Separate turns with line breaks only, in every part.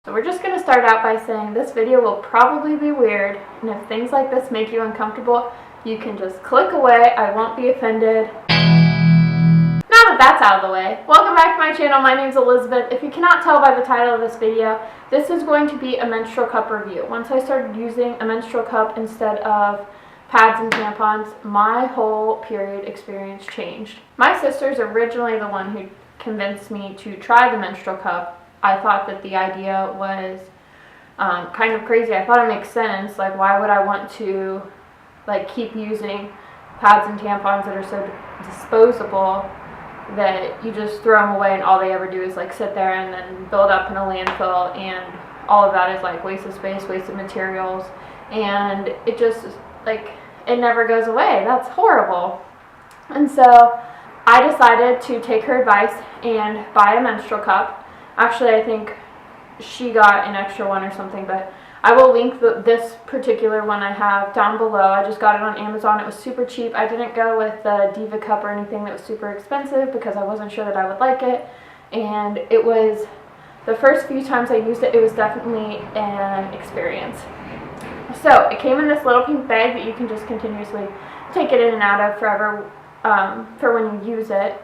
So we're just going to start out by saying this video will probably be weird, and if things like this make you uncomfortable, you can just click away. I won't be offended. Now that that's out of the way, welcome back to my channel. My name is Elizabeth. If you cannot tell by the title of this video, this is going to be a menstrual cup review. Once I started using a menstrual cup instead of pads and tampons, my whole period experience changed. My sister's originally the one who convinced me to try the menstrual cup. I thought that the idea was kind of crazy. I thought it makes sense. Like, why would I want to keep using pads and tampons that are so disposable that you just throw them away and all they ever do is sit there and then build up in a landfill, and all of that is waste of space, waste of materials, and it just it never goes away. That's horrible. And so I decided to take her advice and buy a menstrual cup. Actually, I think she got an extra one or something, but I will link this particular one I have down below. I just got it on Amazon. It was super cheap. I didn't go with the Diva cup or anything that was super expensive because I wasn't sure that I would like it. And it was, the first few times I used it, it was definitely an experience. So it came in this little pink bag that you can just continuously take it in and out of forever for when you use it.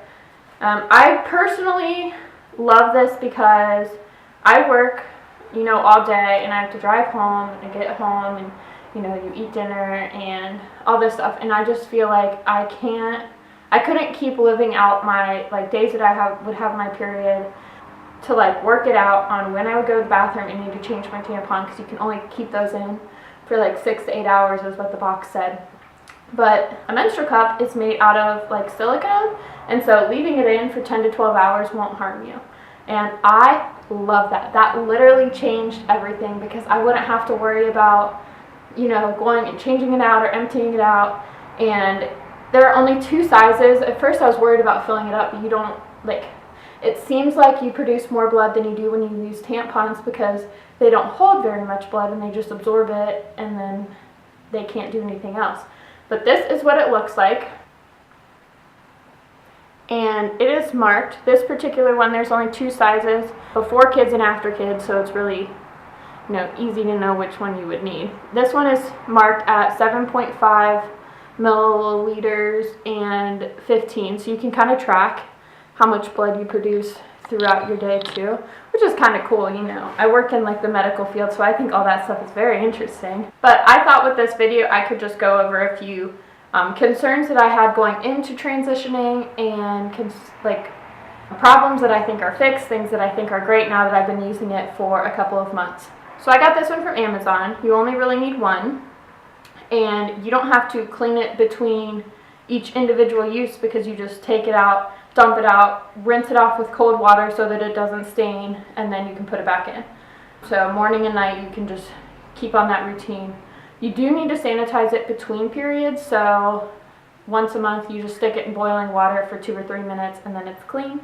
I personally love this because I work, all day, and I have to drive home and get home, and you eat dinner and all this stuff, and I just feel like I couldn't keep living out my days that I would have my period to work it out on when I would go to the bathroom and need to change my tampon, because you can only keep those in for 6 to 8 hours is what the box said. But a menstrual cup is made out of silicone, and so leaving it in for 10 to 12 hours won't harm you. And I love that. That literally changed everything, because I wouldn't have to worry about, going and changing it out or emptying it out. And there are only 2 sizes. At first I was worried about filling it up, but you don't, it seems like you produce more blood than you do when you use tampons, because they don't hold very much blood and they just absorb it and then they can't do anything else. But this is what it looks like. And it is marked. This particular one, there's only 2 sizes, before kids and after kids, so it's really easy to know which one you would need. This one is marked at 7.5 milliliters and 15, so you can kind of track how much blood you produce throughout your day too, which is kind of cool. I work in the medical field, so I think all that stuff is very interesting. But I thought with this video I could just go over a few concerns that I had going into transitioning, and problems that I think are fixed, things that I think are great now that I've been using it for a couple of months. So I got this one from Amazon. You only really need one, and you don't have to clean it between each individual use, because you just take it out, dump it out, rinse it off with cold water so that it doesn't stain, and then you can put it back in. So morning and night you can just keep on that routine. You do need to sanitize it between periods, so once a month you just stick it in boiling water for 2 or 3 minutes and then it's clean.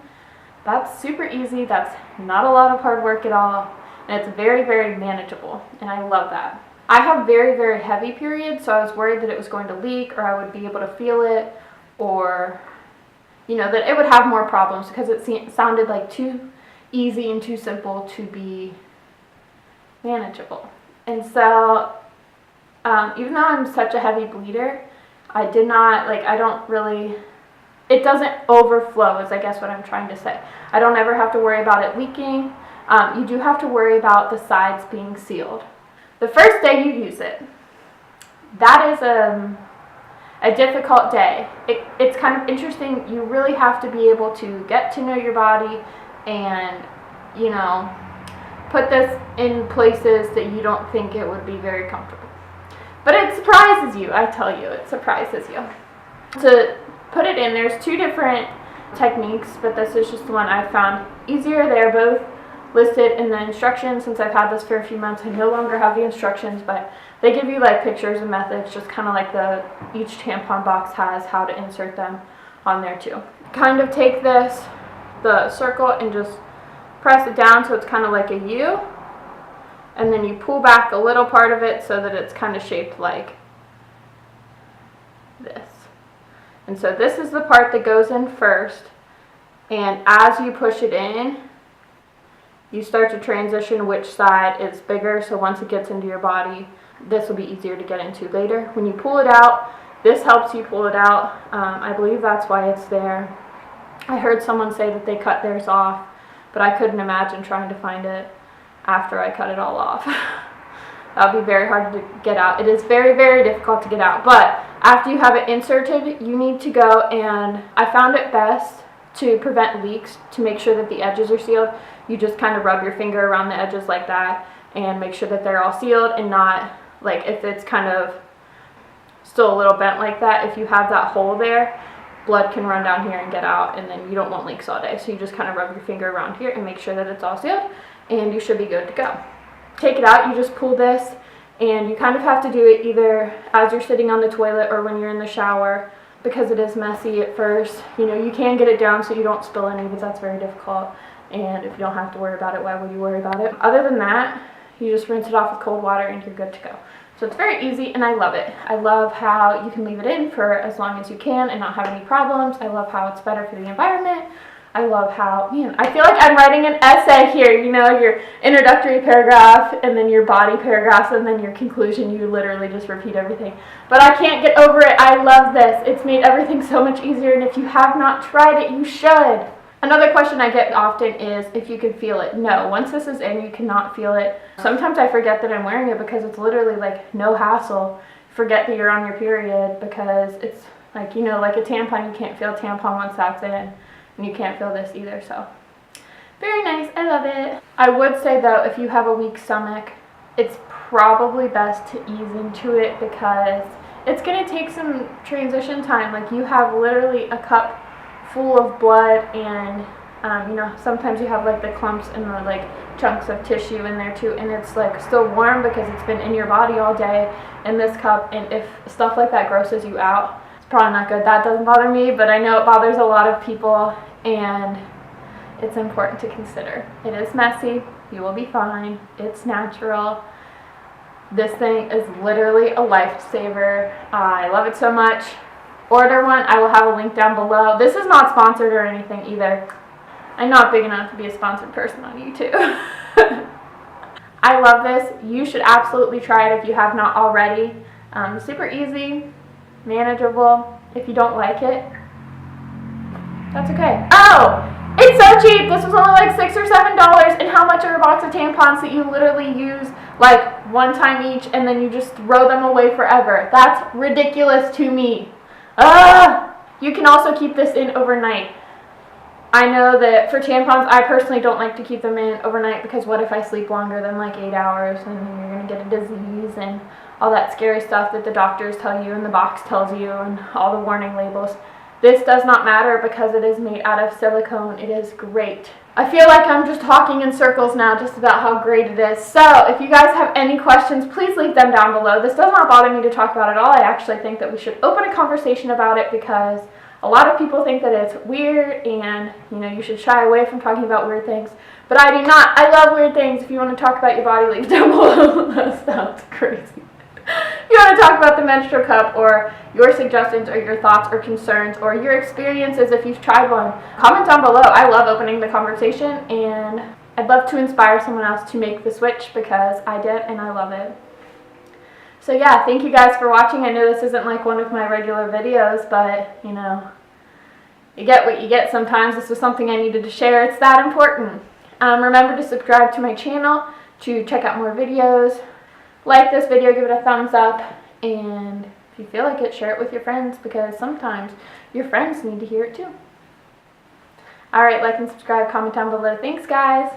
That's super easy. That's not a lot of hard work at all, and it's very, very manageable, and I love that. I have very, very heavy periods, so I was worried that it was going to leak, or I would be able to feel it, or that it would have more problems, because it sounded too easy and too simple to be manageable. And so even though I'm such a heavy bleeder, I did not, I don't really, it doesn't overflow is I guess what I'm trying to say. I don't ever have to worry about it leaking. You do have to worry about the sides being sealed. The first day you use it, that is a difficult day. It's kind of interesting. You really have to be able to get to know your body and, put this in places that you don't think it would be very comfortable. But it surprises you, I tell you, it surprises you. To put it in, there's 2 different techniques, but this is just the one I found easier. They're both listed in the instructions. Since I've had this for a few months, I no longer have the instructions, but they give you pictures and methods, just kind of each tampon box has how to insert them on there too. Kind of take the circle, and just press it down so it's kind of like a U, and then you pull back a little part of it so that it's kind of shaped like this. And so this is the part that goes in first, and as you push it in, you start to transition which side is bigger, so once it gets into your body, this will be easier to get into later. When you pull it out, this helps you pull it out. I believe that's why it's there. I heard someone say that they cut theirs off, but I couldn't imagine trying to find it after I cut it all off. That would be very hard to get out. It is very, very difficult to get out. But after you have it inserted, you need to go, and I found it best to prevent leaks, to make sure that the edges are sealed. You just kind of rub your finger around the edges like that and make sure that they're all sealed, and not like if it's kind of still a little bent like that, if you have that hole there, blood can run down here and get out, and then you don't want leaks all day. So you just kind of rub your finger around here and make sure that it's all sealed, and you should be good to go. Take it out, you just pull this, and you kind of have to do it either as you're sitting on the toilet or when you're in the shower, because it is messy at first. You know, you can get it down so you don't spill any, but that's very difficult, and if you don't have to worry about it, why would you worry about it? Other than that, you just rinse it off with cold water and you're good to go. So it's very easy, and I love it. I love how you can leave it in for as long as you can and not have any problems. I love how it's better for the environment. I love how, man, I feel like I'm writing an essay here, you know, your introductory paragraph and then your body paragraphs and then your conclusion. You literally just repeat everything. But I can't get over it. I love this. It's made everything so much easier, and if you have not tried it, you should. Another question I get often is if you can feel it. No, once this is in, you cannot feel it. Sometimes I forget that I'm wearing it because it's literally like no hassle. Forget that you're on your period, because it's like, you know, like a tampon, you can't feel a tampon once that's in. And you can't feel this either, so very nice. I love it. I would say though, if you have a weak stomach, it's probably best to ease into it, because it's going to take some transition time. Like, you have literally a cup full of blood, and you know, sometimes you have like the clumps and the like chunks of tissue in there too, and it's like still warm because it's been in your body all day in this cup, and if stuff like that grosses you out, it's probably not good. That doesn't bother me, but I know it bothers a lot of people, and it's important to consider. It is messy. You will be fine. It's natural. This thing is literally a lifesaver. I love it so much. Order one. I will have a link down below. This is not sponsored or anything either. I'm not big enough to be a sponsored person on YouTube. I love this. You should absolutely try it if you have not already. Super easy, manageable. If you don't like it, that's okay. Oh, it's so cheap. This was only like $6 or $7. And how much are a box of tampons that you literally use like one time each and then you just throw them away forever? That's ridiculous to me. You can also keep this in overnight. I know that for tampons, I personally don't like to keep them in overnight, because what if I sleep longer than like 8 hours, and then you're going to get a disease and all that scary stuff that the doctors tell you and the box tells you and all the warning labels. This does not matter because it is made out of silicone. It is great. I feel like I'm just talking in circles now just about how great it is. So if you guys have any questions, please leave them down below. This does not bother me to talk about at all. I actually think that we should open a conversation about it, because a lot of people think that it's weird and, you know, you should shy away from talking about weird things. But I do not. I love weird things. If you want to talk about your body, leave down below. That sounds crazy. If you want to talk about the menstrual cup, or your suggestions or your thoughts or concerns or your experiences if you've tried one, comment down below. I love opening the conversation, and I'd love to inspire someone else to make the switch, because I did and I love it. So yeah, thank you guys for watching. I know this isn't like one of my regular videos, but you know, you get what you get sometimes. This was something I needed to share. It's that important. Remember to subscribe to my channel to check out more videos. Like this video, give it a thumbs up, and if you feel like it, share it with your friends, because sometimes your friends need to hear it too. Alright, like and subscribe, comment down below. Thanks guys!